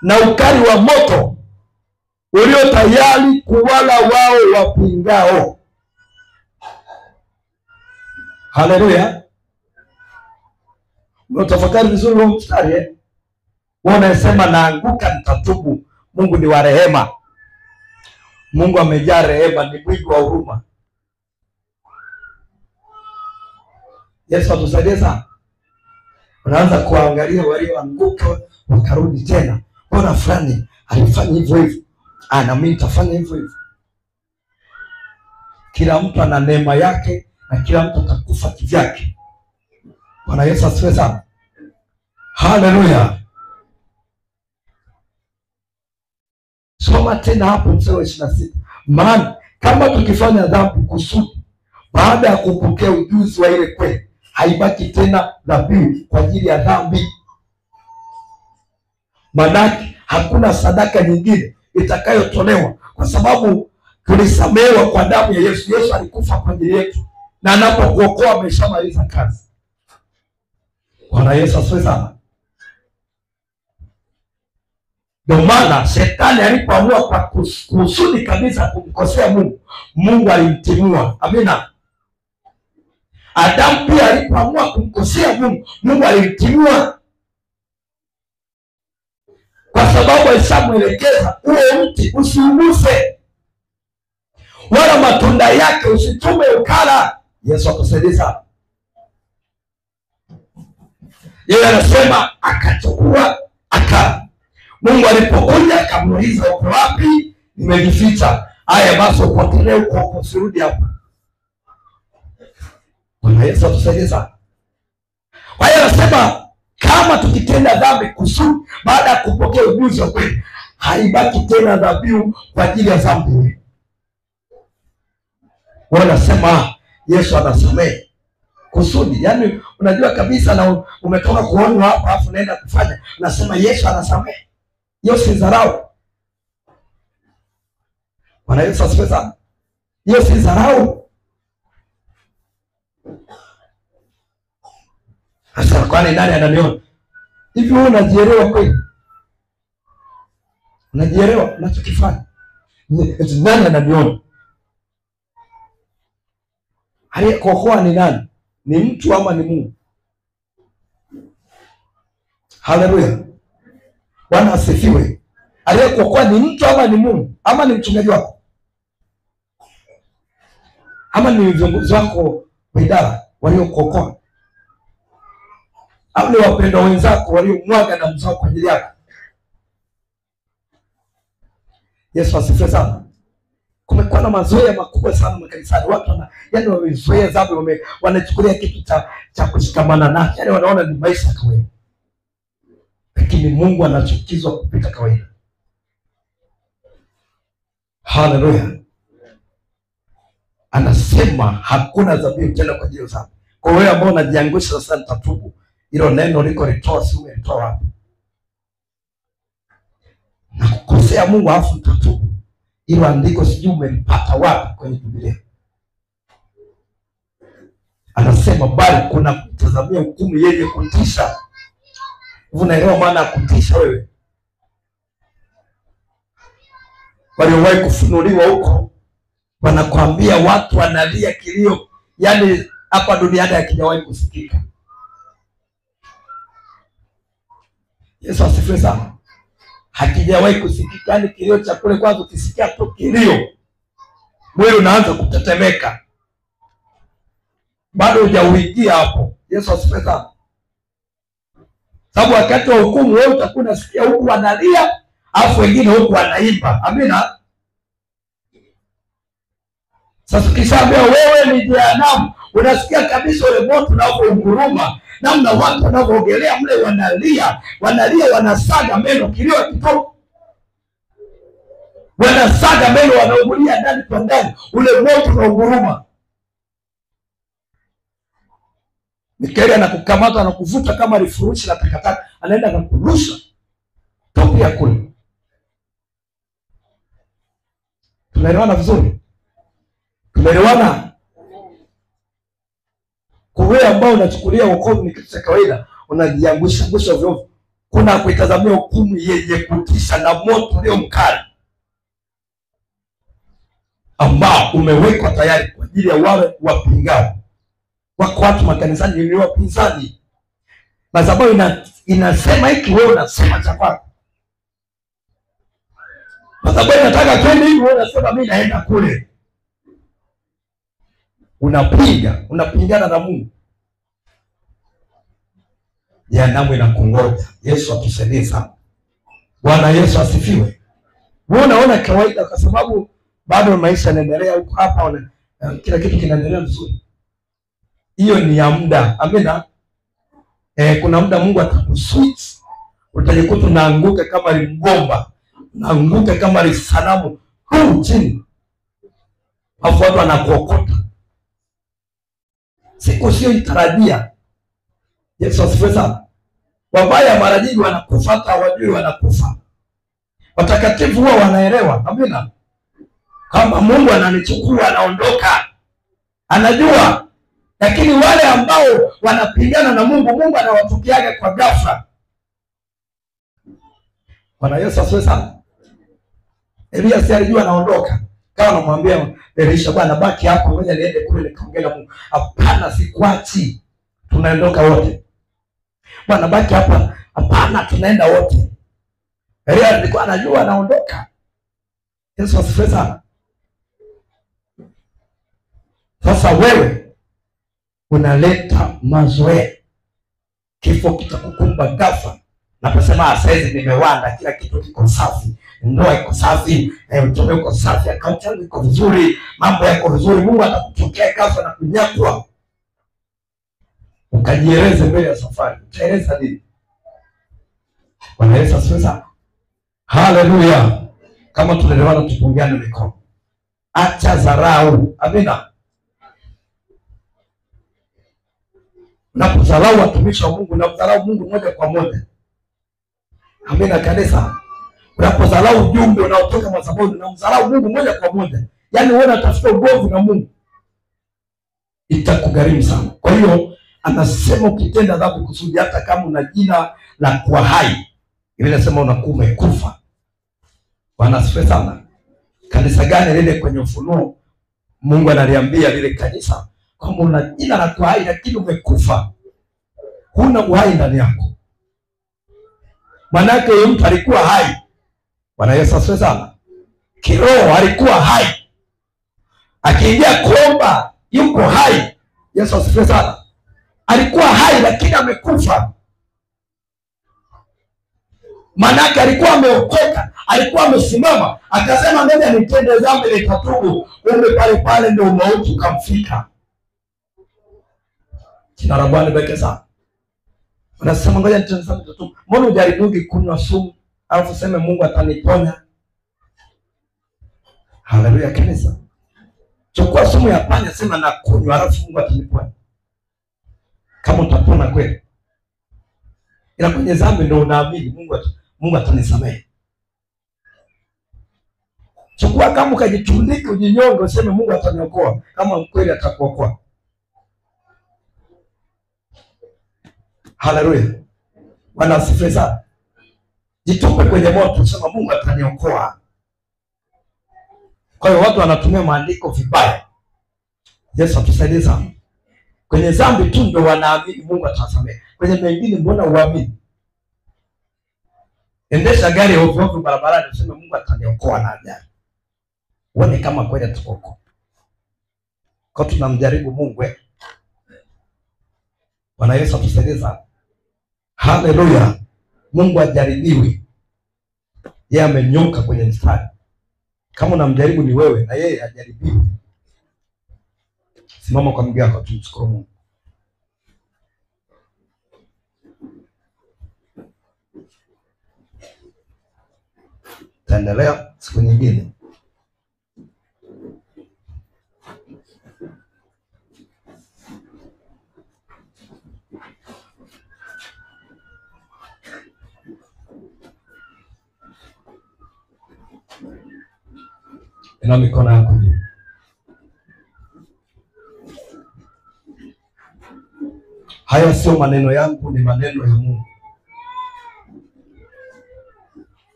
na ukali wa moto ulio tayari kuwala wao wapingao. Haleluya. Unatafakari vizuri huo mstari wanasema naanguka nitatubu. Mungu ni wa rehema. Mungu amejaa rehema, ni mwingi wa huruma. Yesu atusaidie sana. Unaanza kuangalia walioanguka wakarudi tena. Mbona fulani alifanya hivyo hivyo? Na mimi nitafanya hivyo hivyo. Kila mtu ana neema yake na kila mtu atakufa kivyake. Bwana Yesu asifiwe sana. Haleluya. Soma tena hapo mstari wa 26. Maana kama tukifanya dhambi kusudi baada ya kupokea ujuzi wa ile kweli, haibaki tena dhabihu kwa ajili ya dhambi. Manake hakuna sadaka nyingine itakayotolewa, kwa sababu tulisamehewa kwa damu ya Yesu. Yesu alikufa kwa ajili yetu, na anapokuokoa ameshamaliza kazi. Bwana Yesu asifiwe sana. Ndio maana shetani alipoamua kwa kusudi kabisa kumkosea Mungu, Mungu alimtimua. Amina. Adamu pia alipoamua kumkosea Mungu, Mungu alimtimua, kwa sababu alishamwelekeza huo mti usiuguse, wala matunda yake usitume ukala. Yesu akusaidie sana. Yeye anasema akachukua akala. Mungu alipokuja akamuuliza uko wapi? Nimejificha. Haya basi upotelee huko, usirudi hapa. Bwana Yesu atusaidie sana. Kwa hiyo anasema Kama tukitenda dhambi kusudi baada ya kupokea ujuzi wa kweli, haibaki tena dhabihu kwa ajili ya dhambi. Wanasema Yesu anasamehe kusudi. Yaani unajua kabisa na umetoka kuonywa hapa afu unaenda kufanya, unasema Yesu anasamehe. Hiyo si dharau. Bwana Yesu asifiwe sana. Hiyo si dharau. Sasa kwani nani ananiona? Hivi wewe unajielewa kweli? Unajielewa unachokifanya? Nani ananiona? Aliyekuokoa ni nani? Ni mtu ama ni Mungu? Haleluya. Bwana asifiwe. Aliyekuokoa ni mtu ama ni Mungu? Ama ni mchungaji wako? Ama ni viongozi wako wa idara waliokuokoa? Au ni wapendwa wenzako waliomwaga damu zao kwa ajili yako? Yesu asifiwe sana. Kumekuwa na mazoea makubwa sana makanisani. Watu yaani wamezoea dhambi, wanachukulia kitu cha kushikamana nacho. Yaani wanaona ni maisha ya kawaida. Lakini Mungu anachukizwa kupita kawaida. Haleluya. Anasema hakuna dhabihu tena kwa ajili ya dhambi. Kwa wewe ambao unajiangusha sasa, nitatubu. Hilo neno liko litoa, si umelitoa wapi? Na kukosea Mungu afu nitatubu. Hilo andiko sijui umelipata wapi kwenye Biblia. Anasema bali kuna kutazamia hukumu yenye kutisha. Unaelewa maana ya kutisha wewe? Waliowahi kufunuliwa huko wanakuambia watu wanalia kilio, yaani hapa duniani hakijawahi kusikika. Yesu asifiwe sana. Hakijawahi kusikika, yaani kilio cha kule kwanza ukisikia tu kilio, mwili unaanza kutetemeka. Bado hujauingia hapo. Yesu asifiwe sana. Sababu wakati wa hukumu wewe utakuwa unasikia huku wanalia, afu wengine huku wanaimba. Amina. Sasa ukishaambia wewe ni jehanamu, unasikia kabisa ule moto unaounguruma, namna watu wanaoogelea mle wanalia, wanasaga meno, kilio kitoka. Wanasaga meno, wanaungulia ndani kwa ndani, ule moto unaunguruma. Mikaeli anakukamata na kuvuta kama lifurushi la takataka, anaenda na kurusha topi ya kule. Tumeelewana vizuri? Tumeelewana? Kwa wewe ambao unachukulia wokovu ni kitu cha kawaida, unajiangusha ovyo, kuna kuitazamia hukumu yenye kutisha na moto ulio mkali ambao umewekwa tayari kwa ajili ya wale wapingao. Wako watu makanisani ni wapinzani. Madhabahu inasema hiki, wewe unasema cha kwako. Madhabahu inataka twende hivi, wewe unasema mimi naenda kule. Unapingana na Mungu. Jehanamu inakungoja. Yesu atusaidie sana. Bwana Yesu asifiwe. Wewe unaona kawaida kwa sababu bado maisha yanaendelea huko hapa, kila kitu kinaendelea vizuri. Hiyo ni ya muda. Amina. Kuna muda Mungu atakuswitch. Utajikuta unaanguka kama mgomba, unaanguka kama sanamu chini. Hapo watu wanakuokota. Siku sio itarajia. Yesu asifiwe sana. Wabaya mara nyingi wanakufa hata hawajui wanakufa. Watakatifu huwa wanaelewa. Amina. Kama Mungu ananichukua anaondoka, anajua. Lakini wale ambao wanapingana na Mungu anawatukiaga kwa ghafla. Bwana Yesu asifiwe sana. Elia si alijua anaondoka. Kama anamwambia Elisha, bwana baki hapo, ngoja niende kule nikaongee na Mungu. Hapana, sikuachi. Tunaondoka wote. Bwana baki hapa. Hapana, tunaenda wote. Elia alikuwa anajua anaondoka. Yesu asifiwe sana. Sasa wewe unaleta mazoea, kifo kitakukumba ghafla. Naposema saizi nimewanda, kila kitu kiko safi, ndoa iko safi, mtoto uko safi, akaunti yangu iko vizuri, mambo yako vizuri, Mungu atakutokea ghafla na kunyakua. Ukajieleze mbele ya safari. Utaeleza nini? Bwana Yesu asifiwe sana. Haleluya. Kama tunaelewana tupungiane mikono. Acha dharau. Amina. Unapodharau watumishi wa Mungu, unamdharau Mungu moja kwa moja. Amina kanisa. Unapodharau ujumbe unaotoka madhabahuni, unamdharau Mungu moja kwa moja. Yaani wewe unatafuta ugomvi na Mungu. Itakugharimu sana. Kwa hiyo anasema ukitenda dhambi kusudi, hata kama una jina la kuwa hai, ile nasema unakuwa umekufa. Bwana asifiwe sana. Kanisa gani lile kwenye Ufunuo Mungu analiambia lile kanisa kwamba una jina la kuwa hai lakini umekufa. Huna uhai ndani yako. Manake yule mtu alikuwa hai. Bwana Yesu asifiwe sana. Kiroho alikuwa hai. Akiingia kuomba yuko hai. Yesu asifiwe sana. Alikuwa hai lakini amekufa. Manake alikuwa ameokoka, alikuwa amesimama, akasema ngoja nitende dhambi nikatubu. Kumbe pale pale ndio mauti kamfika. Jina la Bwana libarikiwe sana. Unasema ngoja nitende dhambi nikatubu. Mbona hujaribuki kunywa sumu alafu sema Mungu ataniponya? Haleluya kanisa. Chukua sumu ya panya, sema na kunywa alafu Mungu ataniponya. Kama utapona kweli. Ila kwenye dhambi ndio unaamini Mungu atanisamehe. Chukua kama ukajitundika ujinyonge useme Mungu ataniokoa, kama kweli atakuokoa. Haleluya. Bwana asifiwe sana. Jitupe kwenye moto useme Mungu ataniokoa. Kwa hiyo watu wanatumia maandiko vibaya. Yesu atusaidie sana. Kwenye dhambi tu ndio wanaamini Mungu atasamehe. Kwenye mengine mbona uamini? Endesha gari ovyo ovyo barabarani useme Mungu ataniokoa na ajali. Uone kama kweli atakuokoa. Kwa tunamjaribu Mungu. Bwana Yesu atusaidie sana. Haleluya. Mungu ajaribiwi. Yeye amenyoka kwenye mstari. Kama unamjaribu ni wewe na yeye ajaribiwi. Simama kwa miguu yako tumshukuru Mungu. Taendelea siku nyingine. Ina mikono yako juu. Haya sio maneno yangu, ni maneno ya Mungu.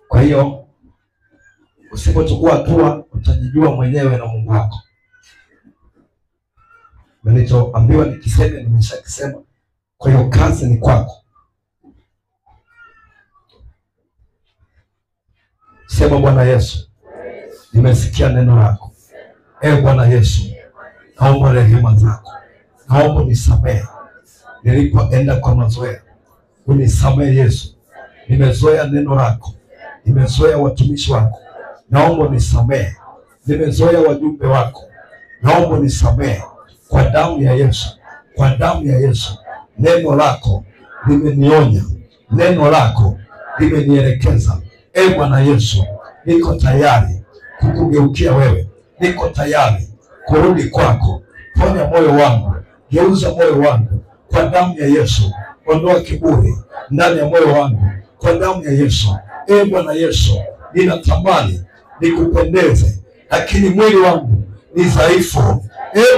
Kwa hiyo usipochukua hatua utajijua mwenyewe na Mungu wako. Nilichoambiwa nikisema nimeshakisema. Kwa hiyo kazi ni kwako. Sema Bwana Yesu, nimesikia neno lako. Bwana Yesu, naomba rehema zako. Naomba unisamehe. Nilipoenda kwa mazoea, unisamehe Yesu. Nimezoea neno lako. Nimezoea watumishi wako. Naomba unisamehe. Nimezoea wajumbe wako. Naomba unisamehe. Kwa damu ya Yesu. Kwa damu ya Yesu. Neno lako limenionya. Neno lako limenielekeza. Bwana Yesu, niko tayari kukugeukia wewe. Niko tayari kurudi kwako. Ponya moyo wangu. Geuza moyo wangu. Kwa damu ya Yesu. Ondoa kiburi ndani ya moyo wangu. Kwa damu ya Yesu. Bwana Yesu, ninatamani nikupendeze, lakini mwili wangu ni dhaifu.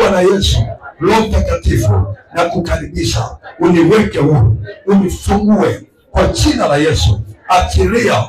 Bwana Yesu, Roho Mtakatifu na kukaribisha, uniweke huru, unifungue kwa jina la Yesu. Achilia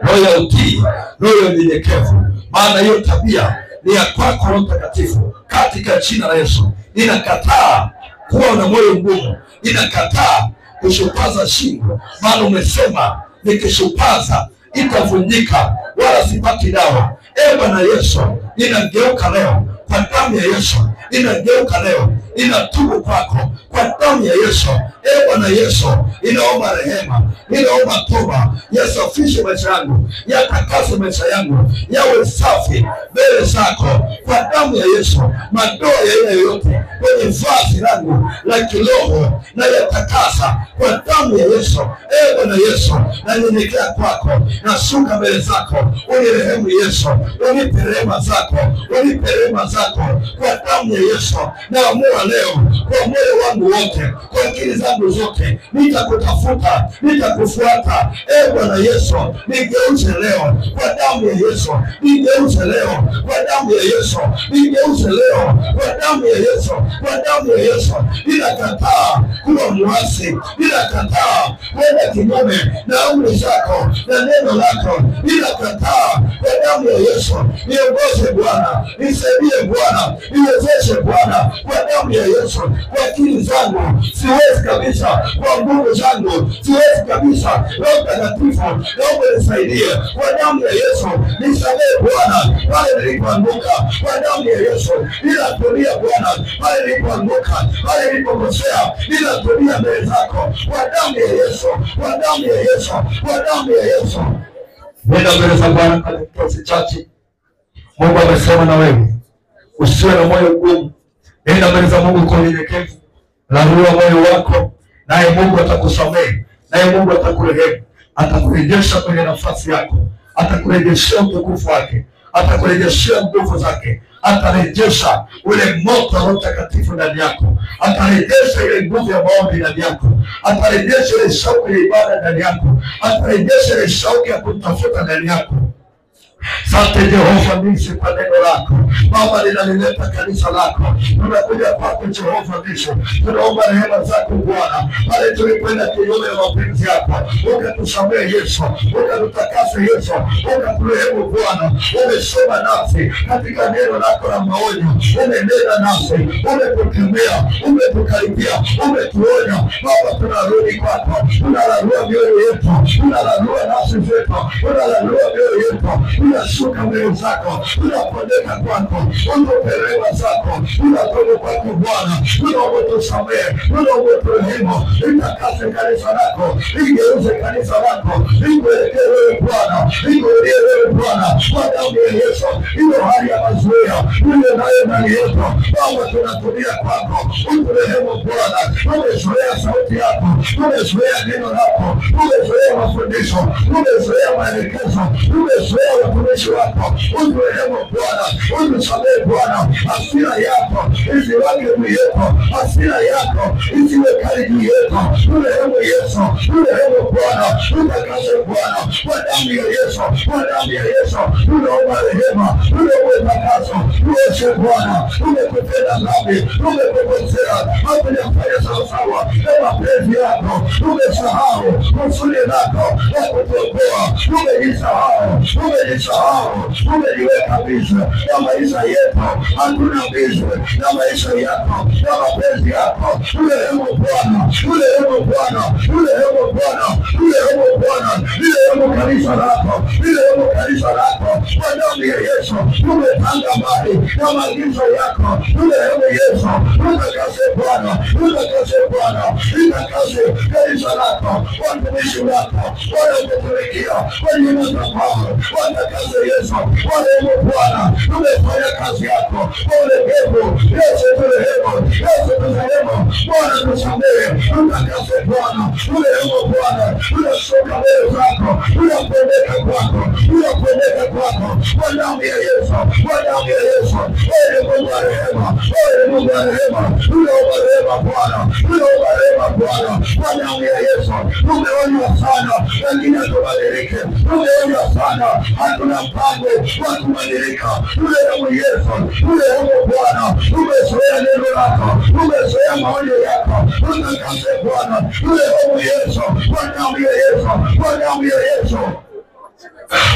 roho ya utii, roho ya unyenyekevu, maana hiyo tabia ni ya kwako Roho Mtakatifu. Katika jina la Yesu, ninakataa kuwa na moyo mgumu, ninakataa kushupaza shingo, maana umesema nikishupaza itavunjika wala sipati dawa. Bwana Yesu, ninageuka leo kwa damu ya Yesu. Ninageuka leo, ninatubu kwako kwa damu ya Yesu. Bwana Yesu, ninaomba rehema, ninaomba toba. Yasafishe maisha yangu, yatakase maisha yangu, yawe safi mbele zako kwa damu damu ya Yesu. Madoa ya aina yoyote kwenye vazi langu la kiroho na yatakasa kwa damu ya Yesu. Bwana Yesu, nanyenyekea kwako, nashuka mbele zako, unirehemu Yesu, unipe rehema zako, unipe rehema zako kwa damu ya Yesu. Naamua leo kwa moyo wangu wote, kwa akili zangu zote, nitakutafuta, nitakufuata. Bwana Yesu, nigeuze leo kwa damu ya Yesu, nigeuze leo kwa damu ya Yesu, nigeuze leo kwa damu ya Yesu, kwa damu ya Yesu. Ninakataa kuwa mwasi, ninakataa kwenda kinyume na amri zako na neno lako, ninakataa kwa damu ya Yesu. Niongoze Bwana, nisaidie Bwana, niwezeshe Bwana kwa damu ya Yesu. Kwa akili zangu siwezi kabisa, kwa nguvu zangu siwezi kabisa. Roho Mtakatifu, naomba nisaidie kwa damu ya Yesu. Nisamehe Bwana pale nilipoanguka, kwa damu ya Yesu. Ninatulia Bwana pale nilipoanguka, pale nilipokosea, ninatulia mbele zako kwa damu ya Yesu, kwa damu ya Yesu, kwa damu ya Yesu. Nenda mbele za Bwana katika kikosi chache. Mungu amesema na wewe, usiwe na moyo mgumu. Nenda mbele za Mungu kwa unyenyekevu, larua moyo wako, naye Mungu atakusamehe, naye Mungu atakurehemu, atakurejesha kwenye nafasi yako, atakurejeshea utukufu wake, atakurejeshea nguvu zake, atarejesha ule moto wa Mtakatifu ndani yako, atarejesha ile nguvu ya maombi ndani yako, atarejesha ile shauku ya ibada ndani yako, atarejesha ile shauku ya kutafuta ndani yako. Asante Jehova Nisi kwa neno lako. Baba, linalileta kanisa lako, tunakuja kwako Jehova Nisi, tunaomba rehema zako Bwana, pale tulikwenda kinyume na mapenzi yako, ukatusamehe Yesu, ukatutakase Yesu, ukaturehemu Bwana. Umesema nasi katika neno lako la maonyo, umenena nasi, umetukemea, umetukaribia, umetuonya. Baba, tunarudi kwako, tunalarua mioyo yetu, tunalarua nafsi zetu, tunalarua mioyo yetu, tunashuka mbele zako, tunapondeka kwako, utupe rehema zako, tunatoka kwako Bwana, tunaomba tusamehe, tunaomba turehemu, litakase kanisa lako, ligeuze kanisa lako, likuelekee wewe Bwana, likuelekee wewe Bwana, kwa damu ya Yesu. Hiyo hali ya mazoea uliyo nayo ndani yetu, Baba, tunatulia kwako, uturehemu Bwana. Tumezoea sauti yako, tumezoea neno lako, tumezoea mafundisho, tumezoea maelekezo, tumezoea watumishi wako, uturehemu Bwana, utusamehe Bwana. Hasira yako isiwake juu yetu, hasira yako isiwe kali juu yetu. Turehemu Yesu, turehemu Bwana, tutakase Bwana kwa damu ya Yesu, kwa damu ya Yesu. Tunaomba rehema, tunaomba utakaso, tuoshe Bwana. Tumekutenda dhambi, tumekukosea, hatujafanya sawasawa na mapenzi yako, tumesahau kusudi lako la kutuokoa, tumejisahau, tumejiweka bize na maisha yetu, hatuna bize na maisha yako na mapenzi yako. Turehemu Bwana, turehemu Bwana, turehemu Bwana, turehemu Bwana, turehemu kanisa lako, turehemu kanisa lako kwa damu ya Yesu. Tumetanga mbali na maagizo yako, turehemu Yesu. Tutakase Bwana, tutakase Bwana, tutakase kanisa lako, watumishi wako wanaokutumikia kwenye madhabahu, watakase Yesu. Turehemu Bwana, tumefanya kazi yako kwa ulegevu. Yesu turehemu, Yesu turehemu Bwana, tusamehe, tutakase Bwana, turehemu Bwana. Tunashuka mbele zako, tunapendeka kwako, tunapendeka kwako kwa damu ya Yesu, kwa damu ya Yesu. Wewe Mungu wa rehema, wewe Mungu wa rehema, tunaomba rehema Bwana, tunaomba rehema Bwana kwa damu ya Yesu. Tumeonywa sana lakini hatubadilike, tumeonywa sana, hatuna mpango wa kubadilika. Turehemu Yesu, turehemu Bwana. Tumezoea neno lako, tumezoea maonyo yako, tutakase Bwana. Turehemu Yesu, kwa damu ya Yesu, kwa damu ya Yesu.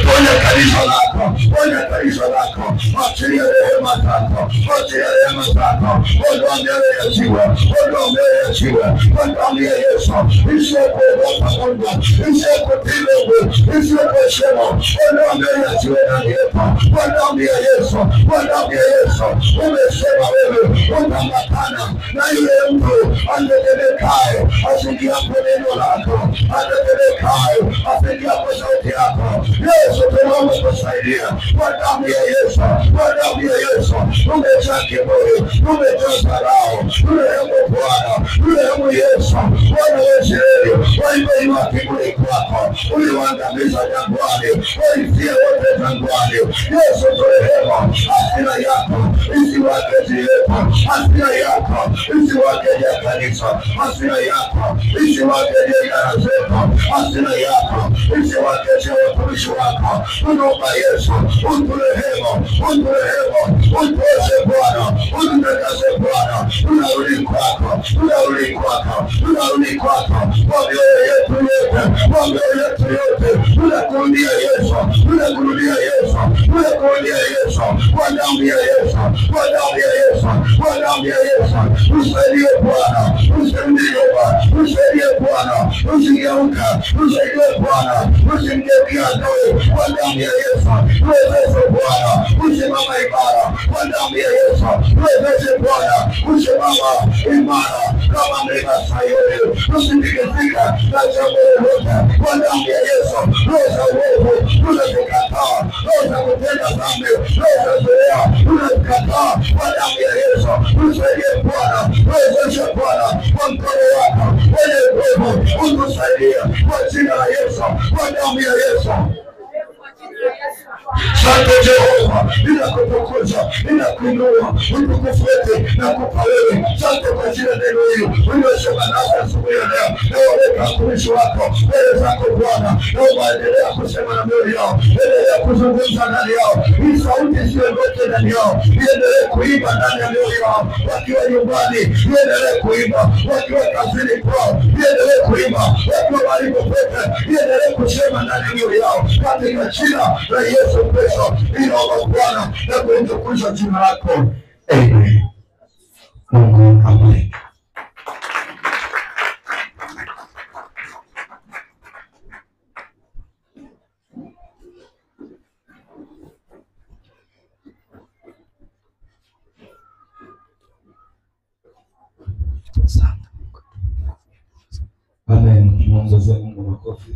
Ponya kanisa lako, ponya kanisa lako, achilia rehema zako, achilia rehema zako. Ondoa mbele ya jiwe, ondoa mbele ya jiwe kwa damu ya Yesu. Isiyokuogopa Mungu, isiyokutii Mungu, isiyokuheshimu, ondoa mbele ya jiwe ndani yetu kwa damu ya Yesu, kwa damu ya Yesu. Umesema wewe utaambatana na yule mtu atetemekaye asikiapo neno lako, atetemekaye asikiapo sauti yako. Yesu tunaomba kusaidia kwa damu ya Yesu, kwa damu ya Yesu. Umejaa kiburi, umejaa dharau, urehemu Bwana, urehemu Yesu. Bwana wa Israeli, walipoinua kiburi kwako, uliwaangamiza jangwani, walifia wote jangwani. Yesu turehemu, hasira yako isiwake yetu, hasira yako isiwake ya kanisa, hasira yako isiwake ya idara zetu, hasira yako isiwake ya watumishi wako. Tunaomba Yesu, uturehemu, uturehemu, utuoshe Bwana, ututakase Bwana. Tunarudi kwako, tunarudi kwako, tunarudi kwako kwa mioyo yetu yote, kwa mioyo yetu yote. Tunakurudia Yesu, tunakurudia Yesu, tunakurudia Yesu, kwa damu ya Yesu, kwa damu ya Yesu, kwa damu ya Yesu. Usaidie Bwana, usaidie Bwana, usaidie Bwana, usigeuka, usaidie Bwana, usimgeukia adui. Kwa damu ya Yesu, uwezeshe Bwana, usimama imara. Kwa damu ya Yesu, uwezeshe Bwana, usimama imara kama mlima Sayuni, usitikisika na jambo lolote. Kwa damu ya Yesu, roho za uovu tunazikataa, roho za kutenda dhambi, roho za zoea tunazikataa. Kwa damu ya Yesu, usaidie Bwana, uwezeshe Bwana, kwa mkono wako wenye nguvu, utusaidie kwa jina la Yesu, kwa damu ya Yesu. Asante Jehova, ninakutukuza, ninakuinua, utukufu wetu nakupa wewe. Asante kwa jina neno hili uliosema nasi asubuhi ya leo. Nawaleta watumishi wako mbele zako Bwana, naomba endelea kusema na mioyo yao, endelea kuzungumza ndani yao, hii sauti isiondoke ndani yao, iendelee kuimba ndani ya mioyo yao, wakiwa nyumbani iendelee kuimba, wakiwa kazini kwao iendelee kuimba, wakiwa walipopote iendelee kusema ndani ya mioyo yao, katika jina la Yesu Kristo. Ninaomba Bwana na kutukuza jina lako. Amen. Mungu amen. Amen. Tunaongezea Mungu makofi.